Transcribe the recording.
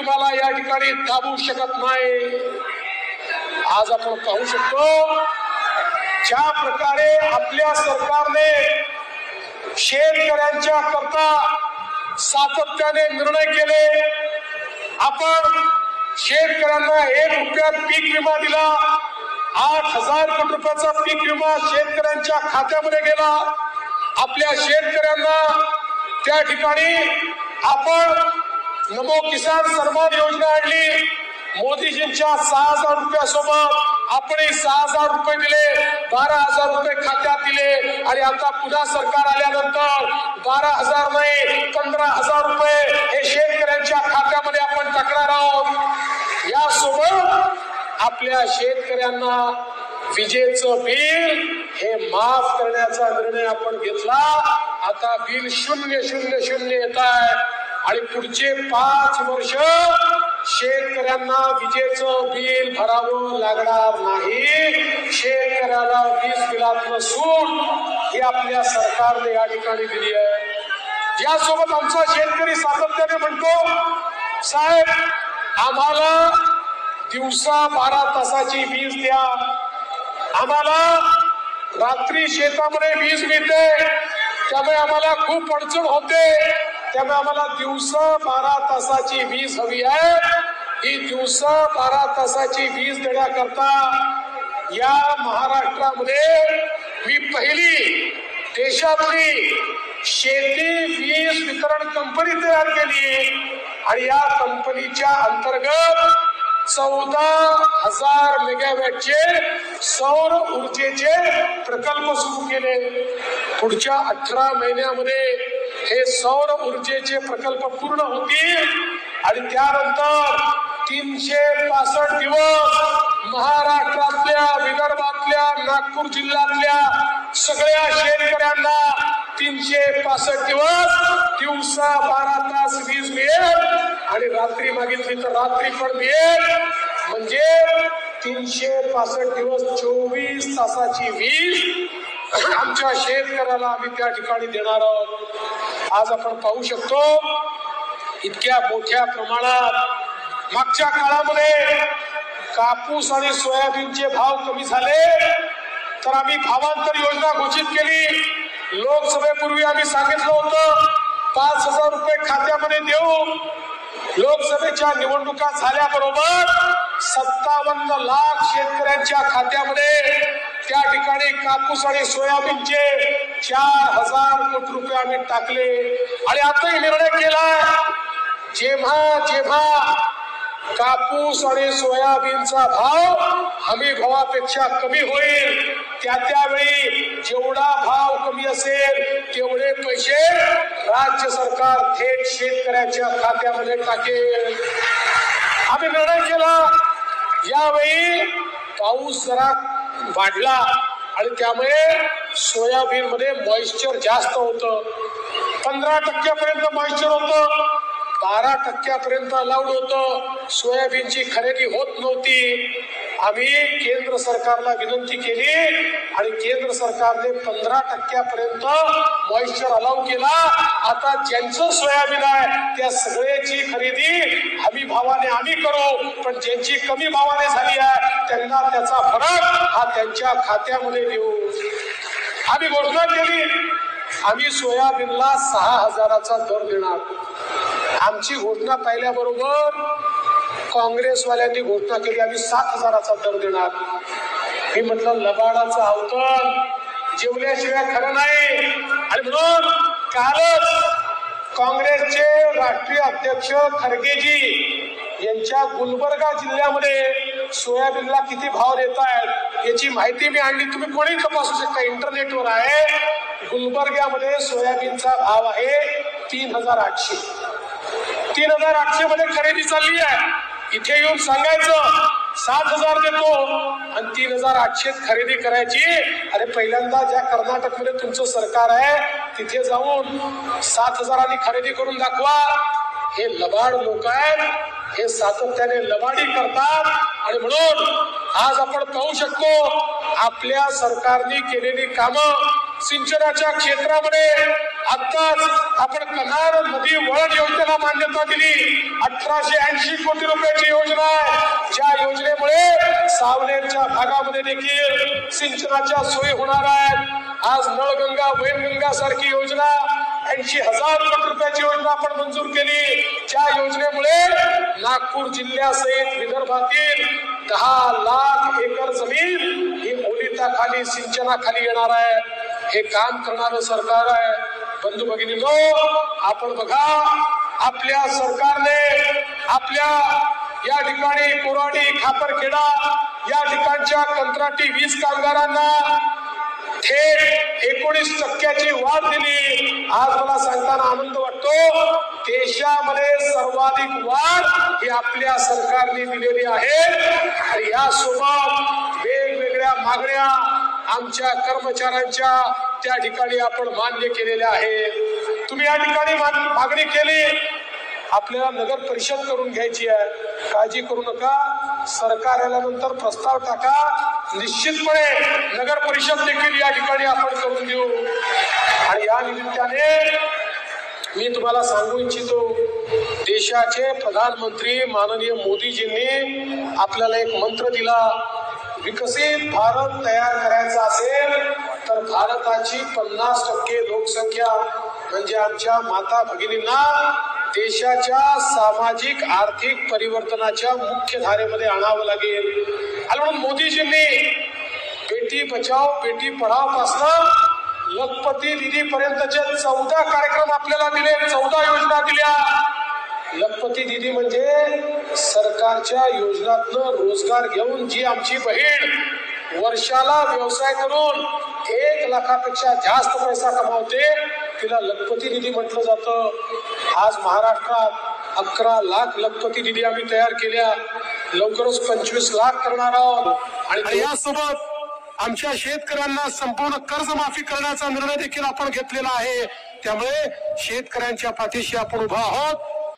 तुम्हाला या ठिकाणी दाबू शकत नाही। आज आपण पाहू शकतो ज्या प्रकारे आपल्या सरकारने शेतकऱ्यांच्या करता सातत्याने निर्णय केले। आपण शेतकऱ्यांना 1 रुपयात पीक विमा दिला, 8,000 कोटी रुपयाचा पीक विमा शेतकऱ्यांच्या खात्यामध्ये गेला। आपल्या शेतकऱ्यांना त्या ठिकाणी आपण नमो किसान सन्मान योजना आणली। मोदीजींच्या 6,000 रुपयासोबत आपणही 6,000 रुपये दिले, 12,000 रुपये खात्यात दिले आणि आता पुन्हा सरकार आल्यानंतर 12,000 नाही 15,000 रुपये हे शेतकऱ्यांच्या खात्यामध्ये आपण टाकणार आहोत। यासोबत आपल्या शेतकऱ्यांना विजेचं बिल हे माफ करण्याचा निर्णय आपण घेतला। आता बिल 000 येत आहे आणि पुढचे 5 वर्ष शेतकऱ्यांना विजेचं बिल भरावं लागणार नाही। शेतकऱ्याला वीज बिलातलं सूट ही आपल्या सरकारने या ठिकाणी दिली आहे। यासोबत आमचा शेतकरी सातत्याने म्हणतो साहेब आम्हाला दिवसा 12 तासाची वीज द्या, आम्हाला रात्री शेतामध्ये वीज मिळते त्यामुळे आम्हाला खूप अडचण होते, त्यामुळे आम्हाला दिवसा 12 तासाची वीज हवी आहे। ही दिवसा 12 तासाची वीज देण्याकरता या महाराष्ट्रामध्ये मी पहिली देशातली शेती वीज वितरण कंपनी तयार केली आणि या कंपनीच्या अंतर्गत 14,000 मेगावॅटचे सौर ऊर्जेचे प्रकल्प सुरू केले। पुढच्या 18 महिन्यामध्ये हे सौर ऊर्जेचे प्रकल्प पूर्ण होतील आणि त्यानंतर 365 दिवस महाराष्ट्रातल्या, विदर्भातल्या, नागपूर जिल्ह्यातल्या सगळ्या शेतकऱ्यांना 365 दिवस दिवसा 12 तास वीज मिळेल आणि रात्री मागितली तर रात्री पण मिळेल। म्हणजे 365 दिवस 24 तासाची वीज आमच्या शेतकऱ्याला आम्ही त्या ठिकाणी देणार आहोत। आज आपण पाहू शकतो इतक्या मोठ्या प्रमाणात मागच्या काळामध्ये कापूस आणि सोयाबीनचे भाव कमी झाले तर आम्ही भावांतर योजना घोषित केली। लोकसभेपूर्वी आम्ही सांगितलं होतं 5,000 रुपये खात्यामध्ये देऊ। लोकसभेच्या निवडणुका झाल्याबरोबर 57 लाख शेतकऱ्यांच्या खात्यामध्ये त्या ठिकाणी कापूस आणि सोयाबीनचे 4,000 कोटी रुपये आम्ही टाकले आणि आताही निर्णय केला जेव्हा जेव्हा कापूस आणि सोयाबीनचा भाव हमी भावापेक्षा कमी होईल त्यावेळी जेवढा भाव कमी असेल तेवढे पैसे राज्य सरकार थेट शेतकऱ्याच्या खात्यामध्ये टाकेल। आम्ही निर्णय केला यावेळी पाऊस जरा वाढला आणि त्यामुळे सोयाबीन मध्ये मॉइश्चर जास्त होतं, 15% मॉइश्चर होतं, 12% अलाउड होतं। सोयाबीनची खरेदी होत नव्हती। आम्ही केंद्र सरकारला विनंती केली आणि केंद्र सरकारने 15% मॉइश्चर अलाउ केला। आता ज्यांचं सोयाबीन आहे त्या सगळ्याची खरेदी हमी भावाने आम्ही करू, पण ज्यांची कमी भावाने झाली आहे त्यांना त्याचा फरक हा त्यांच्या खात्यामध्ये देऊ। आम्ही घोषणा केली आम्ही सोयाबीनला 6,000चा दर देणार। आमची घोषणा पाहिल्याबरोबर काँग्रेसवाल्यांनी घोषणा केली आम्ही 7,000चा दर देणार। मी म्हटलं लबाडाचं अवतन जेवल्याशिवाय खरं नाही आणि म्हणून कालच काँग्रेसचे राष्ट्रीय अध्यक्ष खरगेजी यांच्या गुलबर्गा जिल्ह्यामध्ये सोयाबीनला किती भाव देत आहेत याची माहिती मी आणली, तुम्ही कोणी तपासू शकता, इंटरनेटवर आहे। गुलबर्ग्यामध्ये सोयाबीनचा भाव आहे 3,800। 3,800 मध्ये खरेदी चालली आहे। इथे येऊन सांगायचं 7,000 देतो आणि 3,800 खरेदी करायची। अरे पहिल्यांदा ज्या कर्नाटक मध्ये तुमचं सरकार आहे तिथे जाऊन 7,000 खरेदी करून दाखवा। हे लबाड लोक आहेत, हे सातत्याने लबाडी करतात आणि म्हणून आज आपण पाहू शकतो आपल्या सरकारने केलेली कामं सिंचनाच्या क्षेत्रामध्ये आताच आपण कन्हार नदी वळण योजनेला मान्यता दिली. 1880 कोटी रुपयाची योजना आहे. ज्या योजनेमुळे सावनेरच्या भागामध्ये देखील सिंचनाच्या सोयी होणार आहेत. आज नळगंगा वैनगंगा सारखी योजना 80,000 कोटी रुपयाची योजना आपण मंजूर केली. ज्या योजनेमुळे नागपूर जिल्ह्यासहित विदर्भातील 10 लाख एकर जमीन ही ओलिताखाली सिंचनाखाली येणार आहे. हे काम करणारं सरकार आहे. बंधू भगिनींनो, आपण बघा, आपल्या सरकारने आपल्या या ठिकाणी कोराडी खापरखेडा या ठिकाणच्या कंत्राटी वीज कामगारांना थेट 19% वाढ दिली. आज मला सांगताना आनंद वाटतो, देशामध्ये सर्वाधिक वाढ ही आपल्या सरकारने दिलेली आहे. आणि यासोबत वेगवेगळ्या मागण्या आमच्या कर्मचाऱ्यांच्या त्या ठिकाणी आपण मान्य केलेल्या आहेत. तुम्ही या ठिकाणी मागणी केली, आपल्याला नगर परिषद करून घ्यायची आहे. काळजी करू नका, सरकार आल्यानंतर प्रस्ताव टाका, निश्चितपणे नगर परिषद देखील या ठिकाणी आपण करून देऊ. आणि या निमित्ताने मी तुम्हाला सांगू इच्छितो, देशाचे प्रधानमंत्री माननीय मोदीजींनी आपल्याला एक मंत्र दिला. विकसित भारत तयार करायचा असेल तर भारताची 50% लोकसंख्या म्हणजे आमच्या माता भगिनींना देशाच्या सामाजिक आर्थिक परिवर्तनाच्या मुख्य धारेमध्ये आणावं लागेल. आणि म्हणून मोदीजींनी बेटी बचाओ बेटी पढाओ पासून लखपती दीदी पर्यंतचे 14 कार्यक्रम आपल्याला दिले, 14 योजना दिल्या. लखपती दीदी म्हणजे सरकारच्या योजनातनं रोजगार घेऊन जी आमची बहीण वर्षाला व्यवसाय करून 1 लाखापेक्षा जास्त पैसा कमावते, तिला लखपती दीदी म्हटलं जातं. आज महाराष्ट्रात 11 लाख लखपती दीदी आम्ही तयार केल्या. लवकरच 25 लाख करणार आहोत. आणि यासोबत आमच्या शेतकऱ्यांना संपूर्ण कर्जमाफी करण्याचा निर्णय देखील आपण घेतलेला आहे. त्यामुळे शेतकऱ्यांच्या पाठीशी आपण उभा आहोत.